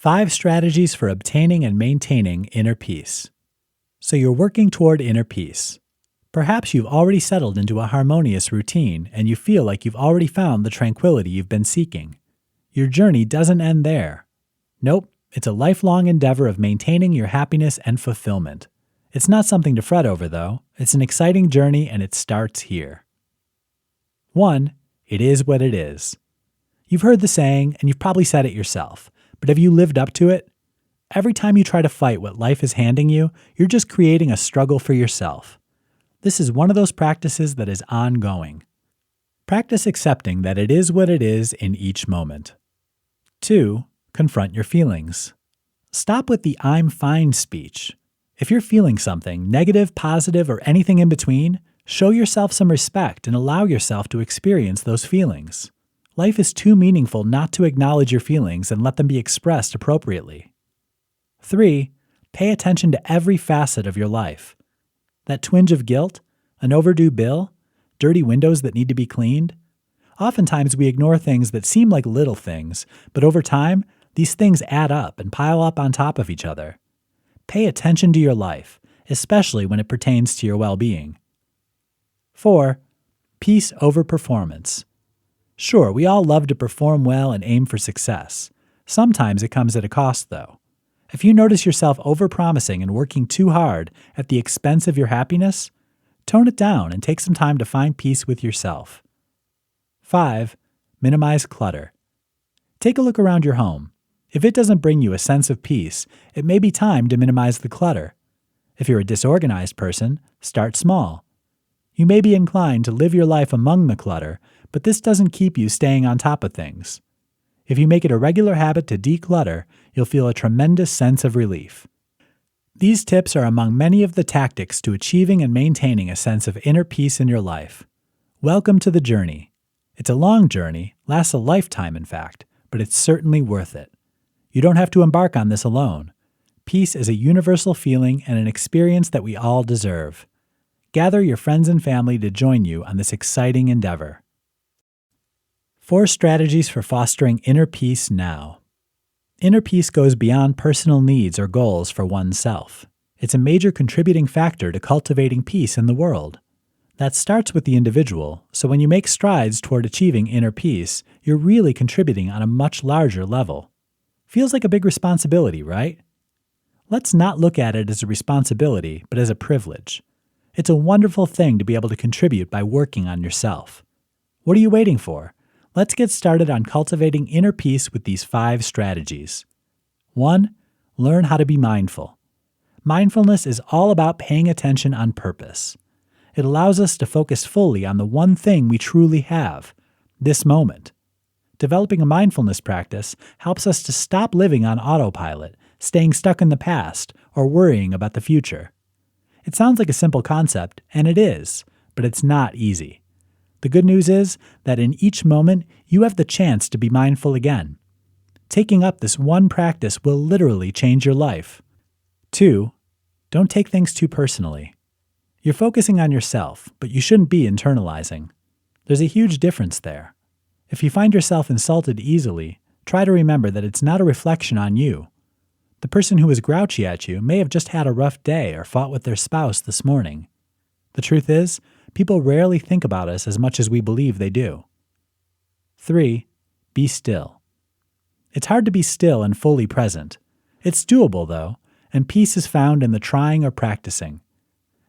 5 strategies for obtaining and maintaining inner peace. So you're working toward inner peace. Perhaps you've already settled into a harmonious routine and you feel like you've already found the tranquility you've been seeking. Your journey doesn't end there. Nope, it's a lifelong endeavor of maintaining your happiness and fulfillment. It's not something to fret over, though. It's an exciting journey and it starts here. 1. It is what it is. You've heard the saying, and you've probably said it yourself, but have you lived up to it? Every time you try to fight what life is handing you, you're just creating a struggle for yourself. This is one of those practices that is ongoing. Practice accepting that it is what it is in each moment. 2. Confront your feelings. Stop with the "I'm fine" speech. If you're feeling something, negative, positive, or anything in between, show yourself some respect and allow yourself to experience those feelings. Life is too meaningful not to acknowledge your feelings and let them be expressed appropriately. 3. Pay attention to every facet of your life. That twinge of guilt, an overdue bill, dirty windows that need to be cleaned. Oftentimes we ignore things that seem like little things, but over time, these things add up and pile up on top of each other. Pay attention to your life, especially when it pertains to your well-being. 4. Peace over performance. Sure, we all love to perform well and aim for success. Sometimes it comes at a cost, though. If you notice yourself overpromising and working too hard at the expense of your happiness, tone it down and take some time to find peace with yourself. 5. Minimize clutter. Take a look around your home. If it doesn't bring you a sense of peace, it may be time to minimize the clutter. If you're a disorganized person, start small. You may be inclined to live your life among the clutter, but this doesn't keep you staying on top of things. If you make it a regular habit to declutter, you'll feel a tremendous sense of relief. These tips are among many of the tactics to achieving and maintaining a sense of inner peace in your life. Welcome to the journey. It's a long journey, lasts a lifetime in fact, but it's certainly worth it. You don't have to embark on this alone. Peace is a universal feeling and an experience that we all deserve. Gather your friends and family to join you on this exciting endeavor. 4 strategies for fostering inner peace now. Inner peace goes beyond personal needs or goals for oneself. It's a major contributing factor to cultivating peace in the world. That starts with the individual, so when you make strides toward achieving inner peace, you're really contributing on a much larger level. Feels like a big responsibility, right? Let's not look at it as a responsibility, but as a privilege. It's a wonderful thing to be able to contribute by working on yourself. What are you waiting for? Let's get started on cultivating inner peace with these 5 strategies. 1. Learn how to be mindful. Mindfulness is all about paying attention on purpose. It allows us to focus fully on the one thing we truly have, this moment. Developing a mindfulness practice helps us to stop living on autopilot, staying stuck in the past, or worrying about the future. It sounds like a simple concept, and it is, but it's not easy. The good news is that in each moment, you have the chance to be mindful again. Taking up this one practice will literally change your life. 2. Don't take things too personally. You're focusing on yourself, but you shouldn't be internalizing. There's a huge difference there. If you find yourself insulted easily, try to remember that it's not a reflection on you. The person who is grouchy at you may have just had a rough day or fought with their spouse this morning. The truth is, people rarely think about us as much as we believe they do. 3. Be still. It's hard to be still and fully present. It's doable, though, and peace is found in the trying or practicing.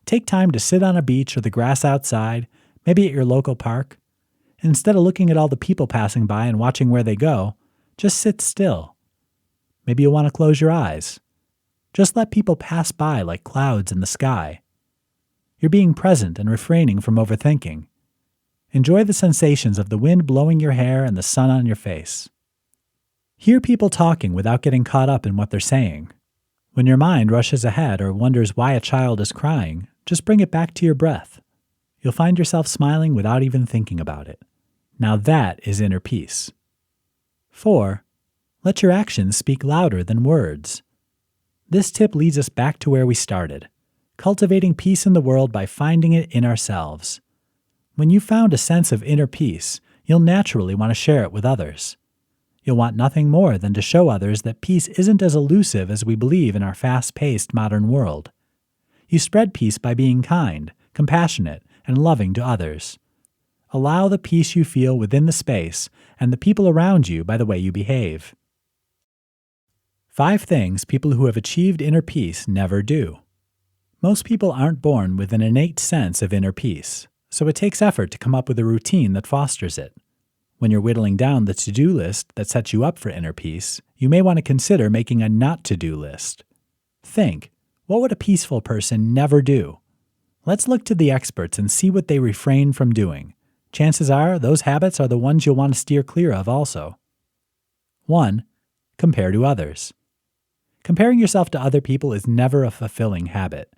Take time to sit on a beach or the grass outside, maybe at your local park. Instead of looking at all the people passing by and watching where they go, just sit still. Maybe you'll want to close your eyes. Just let people pass by like clouds in the sky. You're being present and refraining from overthinking. Enjoy the sensations of the wind blowing your hair and the sun on your face. Hear people talking without getting caught up in what they're saying. When your mind rushes ahead or wonders why a child is crying, just bring it back to your breath. You'll find yourself smiling without even thinking about it. Now that is inner peace. 4. Let your actions speak louder than words. This tip leads us back to where we started, cultivating peace in the world by finding it in ourselves. When you've found a sense of inner peace, you'll naturally want to share it with others. You'll want nothing more than to show others that peace isn't as elusive as we believe in our fast-paced modern world. You spread peace by being kind, compassionate, and loving to others. Allow the peace you feel within the space and the people around you by the way you behave. 5 things people who have achieved inner peace never do. Most people aren't born with an innate sense of inner peace, so it takes effort to come up with a routine that fosters it. When you're whittling down the to-do list that sets you up for inner peace, you may want to consider making a not-to-do list. Think, what would a peaceful person never do? Let's look to the experts and see what they refrain from doing. Chances are those habits are the ones you'll want to steer clear of also. 1. Compare to others. Comparing yourself to other people is never a fulfilling habit.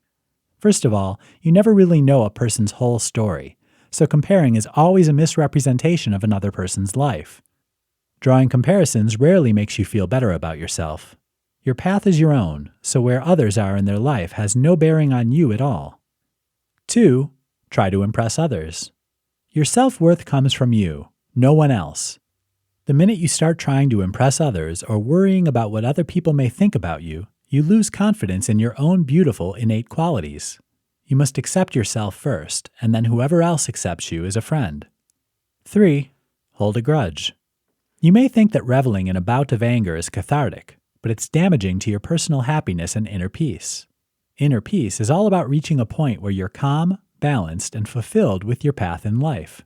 First of all, you never really know a person's whole story, so comparing is always a misrepresentation of another person's life. Drawing comparisons rarely makes you feel better about yourself. Your path is your own, so where others are in their life has no bearing on you at all. 2. Try to impress others. Your self-worth comes from you, no one else. The minute you start trying to impress others or worrying about what other people may think about you, you lose confidence in your own beautiful innate qualities. You must accept yourself first, and then whoever else accepts you is a friend. 3. Hold a grudge. You may think that reveling in a bout of anger is cathartic, but it's damaging to your personal happiness and inner peace. Inner peace is all about reaching a point where you're calm, balanced, and fulfilled with your path in life.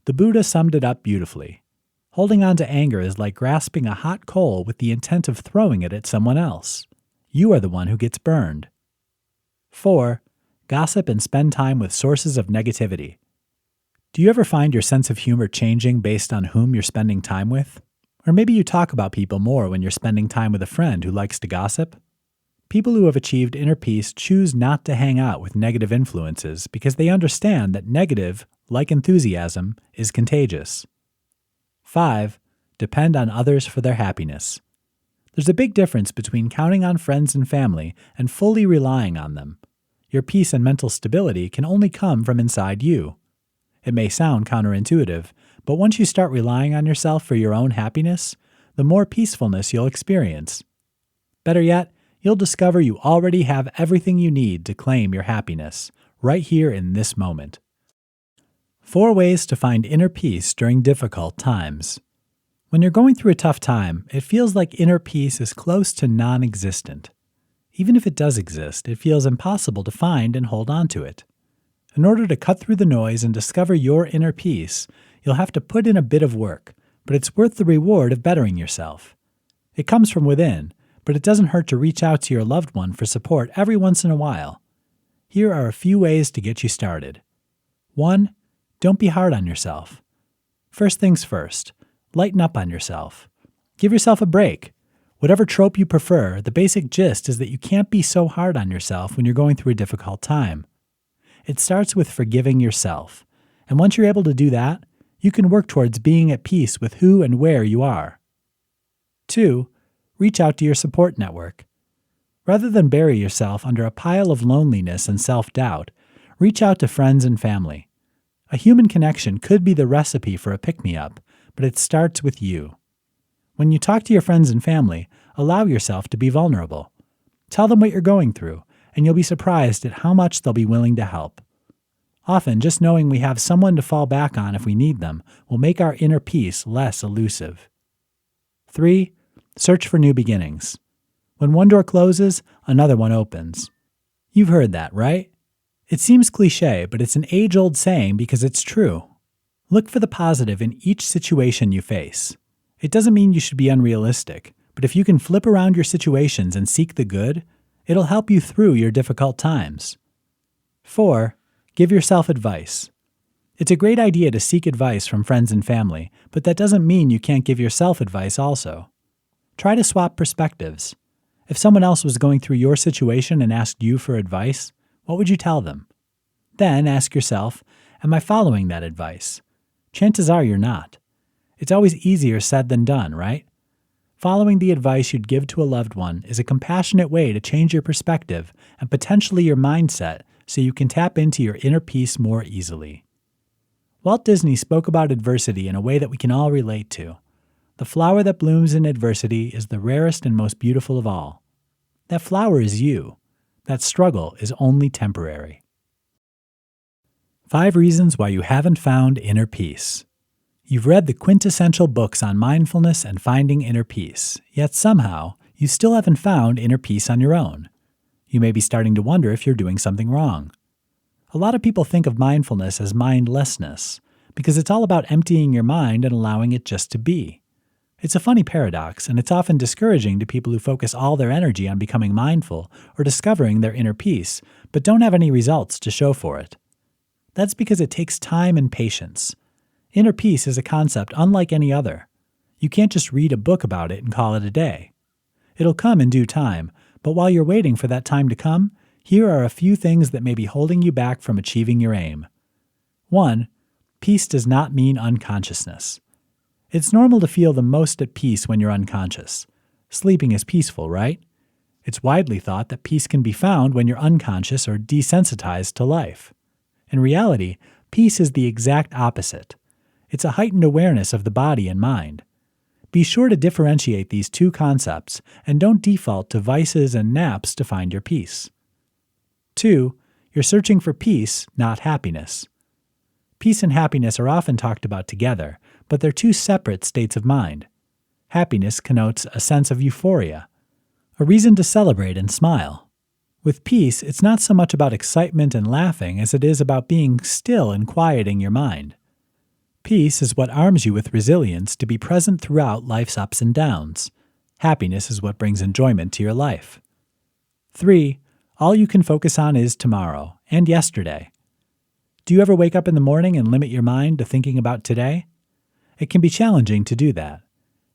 The Buddha summed it up beautifully. Holding on to anger is like grasping a hot coal with the intent of throwing it at someone else. You are the one who gets burned. 4. Gossip and spend time with sources of negativity. Do you ever find your sense of humor changing based on whom you're spending time with? Or maybe you talk about people more when you're spending time with a friend who likes to gossip? People who have achieved inner peace choose not to hang out with negative influences because they understand that negative, like enthusiasm, is contagious. 5. Depend on others for their happiness. There's a big difference between counting on friends and family and fully relying on them. Your peace and mental stability can only come from inside you. It may sound counterintuitive, but once you start relying on yourself for your own happiness, the more peacefulness you'll experience. Better yet, you'll discover you already have everything you need to claim your happiness, right here in this moment. 4 ways to find inner peace during difficult times. When you're going through a tough time, it feels like inner peace is close to non-existent. Even if it does exist, it feels impossible to find and hold on to it. In order to cut through the noise and discover your inner peace, you'll have to put in a bit of work, but it's worth the reward of bettering yourself. It comes from within, but it doesn't hurt to reach out to your loved one for support every once in a while. Here are a few ways to get you started. 1. Don't be hard on yourself. First things first, lighten up on yourself. Give yourself a break. Whatever trope you prefer, the basic gist is that you can't be so hard on yourself when you're going through a difficult time. It starts with forgiving yourself, and once you're able to do that, you can work towards being at peace with who and where you are. 2. Reach out to your support network. Rather than bury yourself under a pile of loneliness and self-doubt, reach out to friends and family. A human connection could be the recipe for a pick-me-up, but it starts with you. When you talk to your friends and family, allow yourself to be vulnerable. Tell them what you're going through, and you'll be surprised at how much they'll be willing to help. Often, just knowing we have someone to fall back on if we need them will make our inner peace less elusive. 3. Search for new beginnings. When one door closes, another one opens. You've heard that, right? It seems cliché, but it's an age-old saying because it's true. Look for the positive in each situation you face. It doesn't mean you should be unrealistic, but if you can flip around your situations and seek the good, it'll help you through your difficult times. 4. Give yourself advice. It's a great idea to seek advice from friends and family, but that doesn't mean you can't give yourself advice also. Try to swap perspectives. If someone else was going through your situation and asked you for advice, what would you tell them? Then ask yourself, am I following that advice? Chances are you're not. It's always easier said than done, right? Following the advice you'd give to a loved one is a compassionate way to change your perspective and potentially your mindset so you can tap into your inner peace more easily. Walt Disney spoke about adversity in a way that we can all relate to. The flower that blooms in adversity is the rarest and most beautiful of all. That flower is you. That struggle is only temporary. 5 reasons why you haven't found inner peace. You've read the quintessential books on mindfulness and finding inner peace, yet somehow you still haven't found inner peace on your own. You may be starting to wonder if you're doing something wrong. A lot of people think of mindfulness as mindlessness, because it's all about emptying your mind and allowing it just to be. It's a funny paradox, and it's often discouraging to people who focus all their energy on becoming mindful or discovering their inner peace, but don't have any results to show for it. That's because it takes time and patience. Inner peace is a concept unlike any other. You can't just read a book about it and call it a day. It'll come in due time, but while you're waiting for that time to come, here are a few things that may be holding you back from achieving your aim. 1. Peace does not mean unconsciousness. It's normal to feel the most at peace when you're unconscious. Sleeping is peaceful, right? It's widely thought that peace can be found when you're unconscious or desensitized to life. In reality, peace is the exact opposite. It's a heightened awareness of the body and mind. Be sure to differentiate these two concepts and don't default to vices and naps to find your peace. 2. You're searching for peace, not happiness. Peace and happiness are often talked about together, but they're two separate states of mind. Happiness connotes a sense of euphoria, a reason to celebrate and smile. With peace, it's not so much about excitement and laughing as it is about being still and quieting your mind. Peace is what arms you with resilience to be present throughout life's ups and downs. Happiness is what brings enjoyment to your life. 3. All you can focus on is tomorrow and yesterday. Do you ever wake up in the morning and limit your mind to thinking about today? It can be challenging to do that.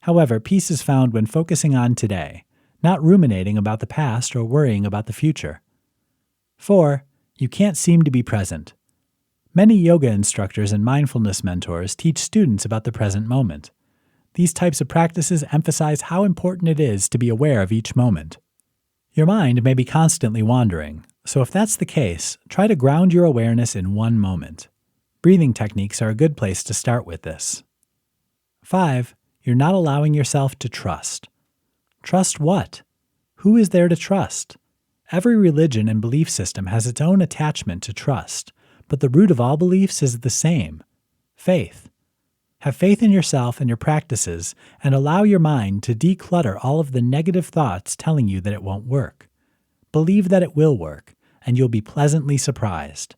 However, peace is found when focusing on today, not ruminating about the past or worrying about the future. 4. You can't seem to be present. Many yoga instructors and mindfulness mentors teach students about the present moment. These types of practices emphasize how important it is to be aware of each moment. Your mind may be constantly wandering, so if that's the case, try to ground your awareness in one moment. Breathing techniques are a good place to start with this. 5. You're not allowing yourself to trust. Trust what? Who is there to trust? Every religion and belief system has its own attachment to trust, but the root of all beliefs is the same: faith. Have faith in yourself and your practices, and allow your mind to declutter all of the negative thoughts telling you that it won't work. Believe that it will work, and you'll be pleasantly surprised.